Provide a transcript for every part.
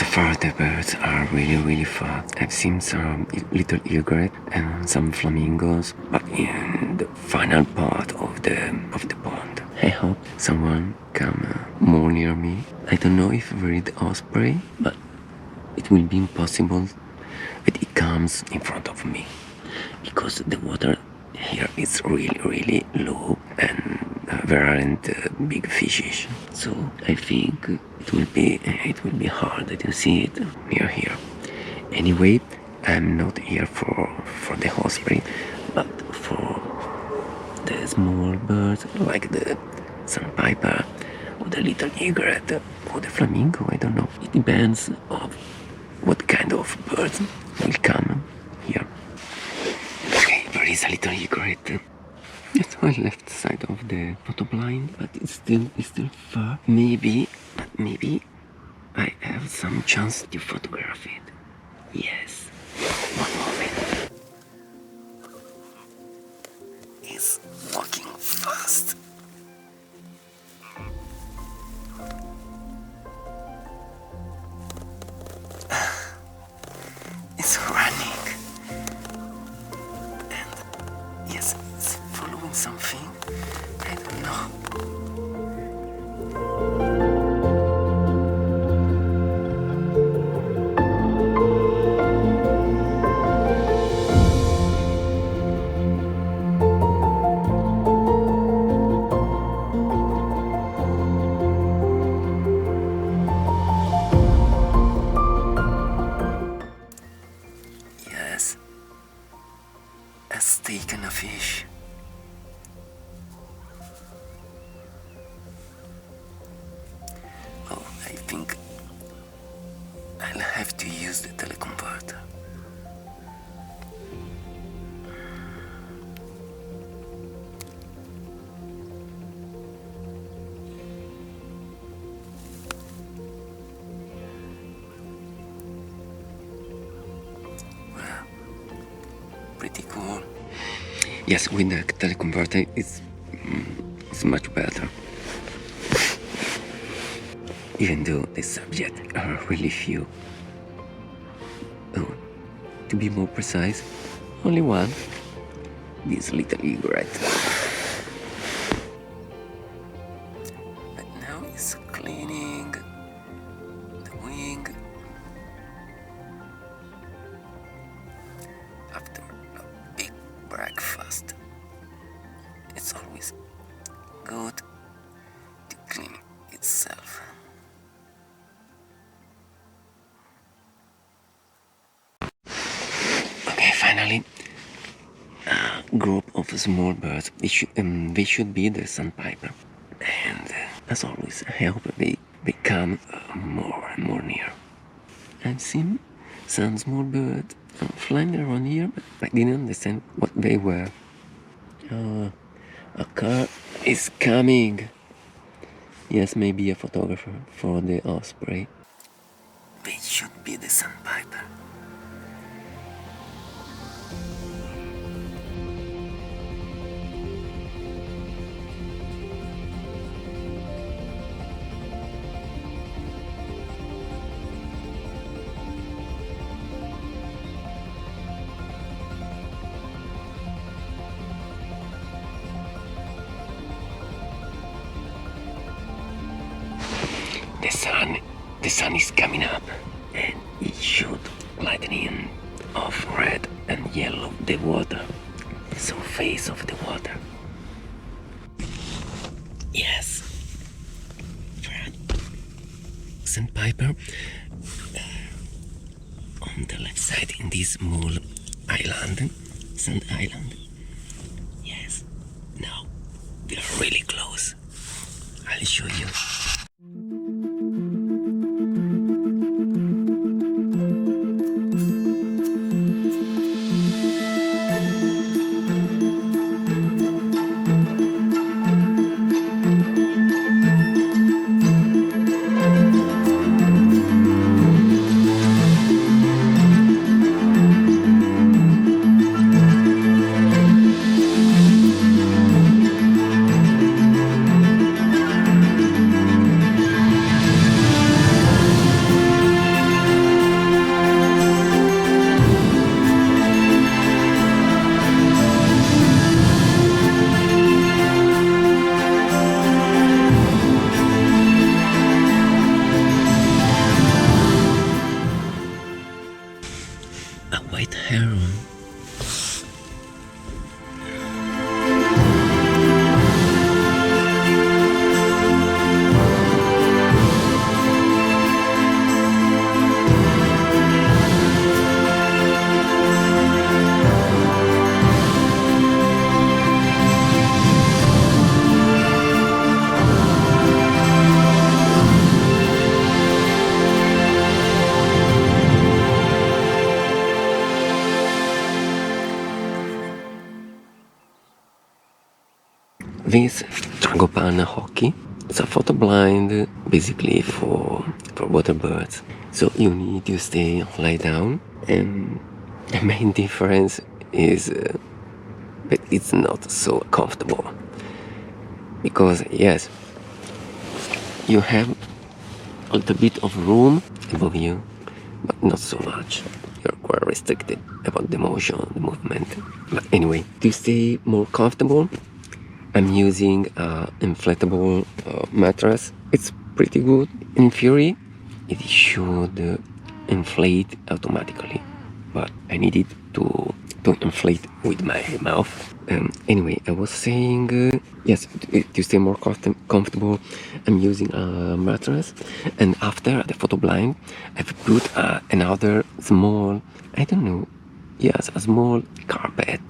far the birds are really far. I've seen some little egret and some flamingos, but in the final part of the pond. I hope someone come more near me. I don't know if there is osprey, but it will be impossible that it comes in front of me because the water here is really low and there aren't big fishes. So I think it will be hard to see it near here. Anyway, I'm not here for the osprey, but for the small birds like the sandpiper or the little egret or the flamingo. I don't know. It depends on what kind of birds will come here. Okay, there is a little egret. It's on the left side of the photo blind, but it's still far. Maybe I have some chance to photograph it. Yes. One moment. It's walking fast. It's running. And yes, it's following something. I don't know. Yes, has taken a fish. Oh, I think I'll have to use the teleconverter. Well, pretty cool. Yes, with the teleconverter it's much better. Even though the subjects are really few. Oh, to be more precise, only one. This little egret. But now it's cleaning the wing after a big breakfast. It's always good to clean itself. Okay, finally, a group of small birds. They should be the sandpiper, and as always, I hope they become more and more near. I've seen some small birds flying around here, but I didn't understand what they were. A car is coming. Yes, maybe a photographer for the osprey. They should be the sandpiper. The sun is coming up, and it should lighten off red and yellow the water, the surface of the water. Yes, sandpiper on the left side in this small island, sand island. Yes, now they're really close. I'll show you. This Tragopan hockey is a photo blind basically for water birds. So you need to stay lie down, and the main difference is that it's not so comfortable, because yes, you have a little bit of room above you, but not so much. You're quite restricted about the motion, the movement. But anyway, to stay more comfortable, I'm using an inflatable mattress. It's pretty good. In theory, it should inflate automatically, but I need it to inflate with my mouth. Anyway, I was saying, yes, to stay more comfortable, I'm using a mattress, and after the photo blind, I've put another small, I don't know, yes, a small carpet.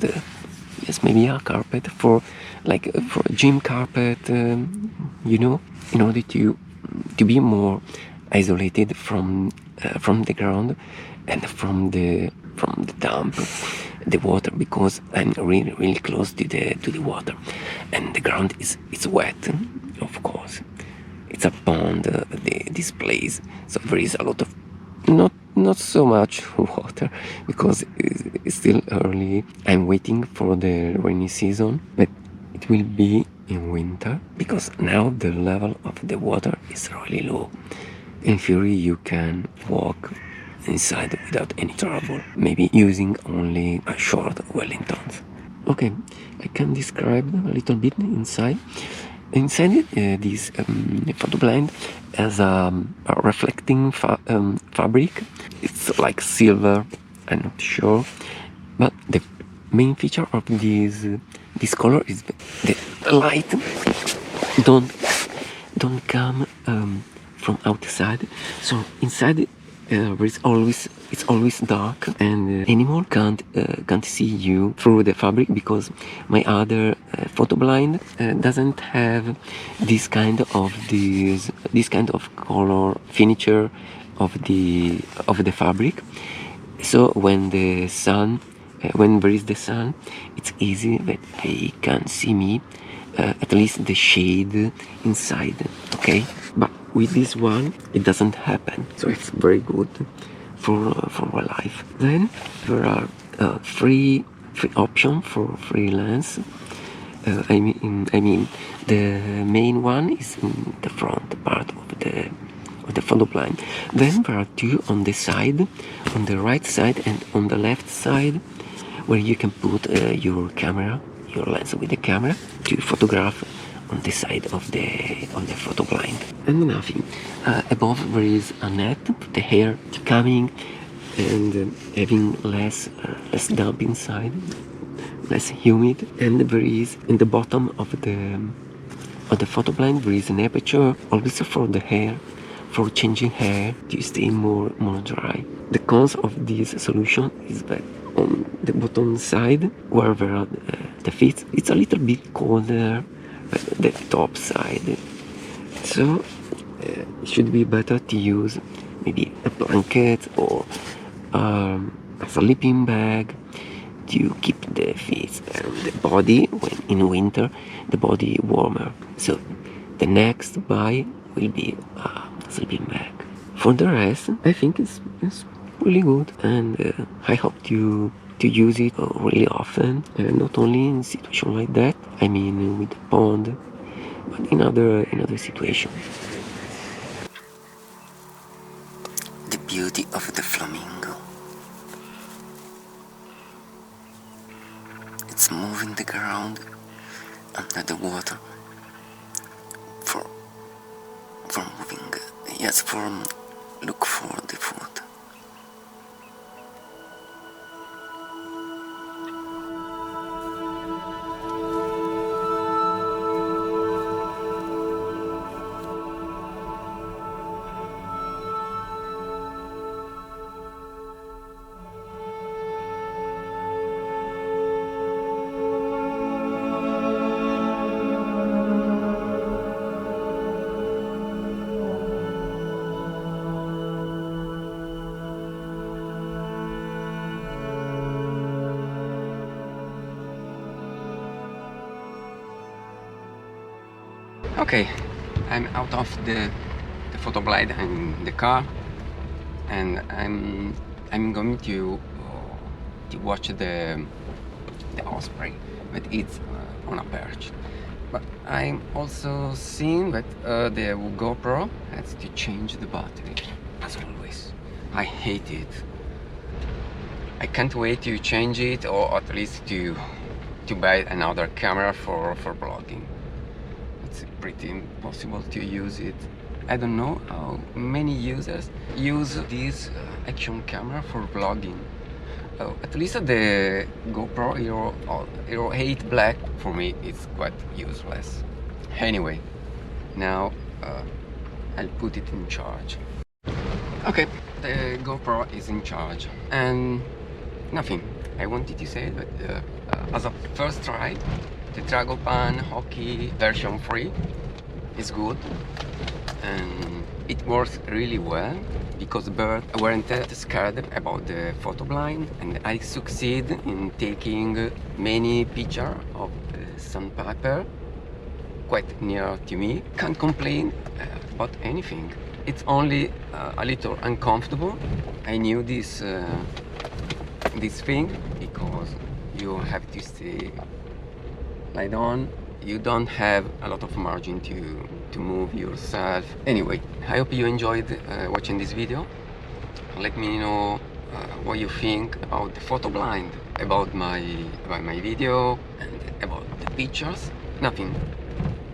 Yes, maybe a carpet for a gym carpet, in order to be more isolated from the ground and from the dump, the water, because I'm really close to the water, and the ground is wet, of course. It's a pond, this place, so there is a lot of not so much water, because it's still early. I'm waiting for the rainy season, but it will be in winter, because now the level of the water is really low. In theory, you can walk inside without any trouble, maybe using only a short Wellingtons. Okay, I can describe a little bit inside. Inside this photo blind has a reflecting fabric. It's like silver, I'm not sure, but the main feature of this color is the light don't come from outside. So inside it's always dark, and animal can't see you through the fabric, because my other photo blind doesn't have this kind of color finiture of the fabric. So when the sun when there is the sun, it's easy that they can see me, at least the shade inside, okay? But with this one, it doesn't happen, so it's very good for wildlife. Then there are three options for freelance. I mean, the main one is in the front part of the photo blind. Then there are two on the side, on the right side and on the left side, where you can put your camera, your lens with the camera, to photograph on the side of the photo blind. And nothing. Above there is a net, the hair coming and having less damp inside, less humid. And there is in the bottom of the photo blind there is an aperture, always for the hair, for changing hair to stay more dry. The cons of this solution is that on the bottom side, where there are the feet, it's a little bit colder than the top side. So it should be better to use maybe a blanket or a sleeping bag to keep the feet and the body, when in winter, the body warmer. So the next buy will be a sleeping bag. For the rest, I think it's really good, and I hope to use it really often, not only in situations like that, I mean with the pond, but in other situations. The beauty of the flamingo. It's moving the ground under the water for moving, yes, for look for the food. Okay, I'm out of the photo blind in the car, and I'm going to watch the osprey, but it's on a perch. But I'm also seeing that the GoPro has to change the battery, as always. I hate it. I can't wait to change it, or at least to buy another camera for vlogging. It's pretty impossible to use it. I don't know how many users use this action camera for vlogging. At least the GoPro Hero 8 Black for me is quite useless. Anyway, now I'll put it in charge. Okay, the GoPro is in charge, and nothing. I wanted to say that as a first try, the Tragopan Hockey version 3 is good, and it works really well because birds weren't scared about the photo blind, and I succeed in taking many pictures of the sandpiper quite near to me. Can't complain about anything. It's only a little uncomfortable. I knew this thing because you have to stay lie down. You don't have a lot of margin to move yourself. Anyway, I hope you enjoyed watching this video. Let me know what you think about the photo blind, about my video, and about the pictures. Nothing.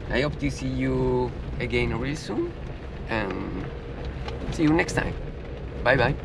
I hope to see you again real soon, and see you next time. Bye bye.